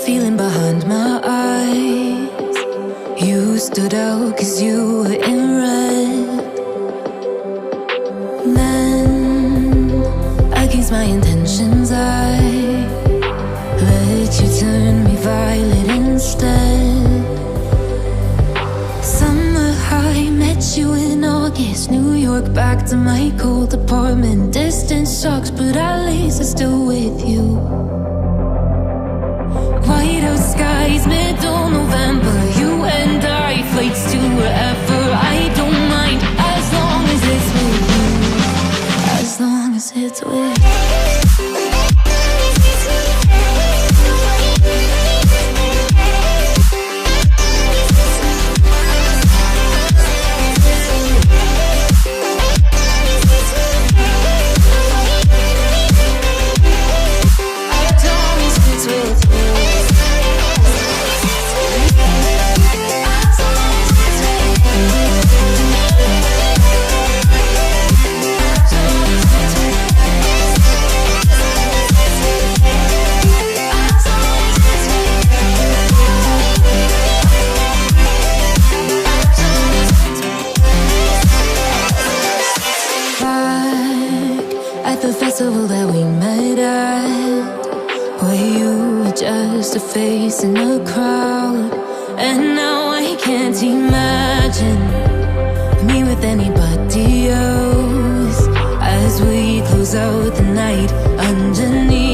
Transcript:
feeling behind my eyes. You stood out 'cause you were in red. Then, against my intentions, I let you turn me violet instead. Summer high, met you in August. New York, back to my cold apartment. Distance sucks, but at least I'm still with you. Whiteout skies, middle November. You and I, flights to wherever. I don't mind, as long as it's with you. As long as it's with you. That we met at, where you were just a face in a crowd. And now I can't imagine me with anybody else, as we close out the night underneath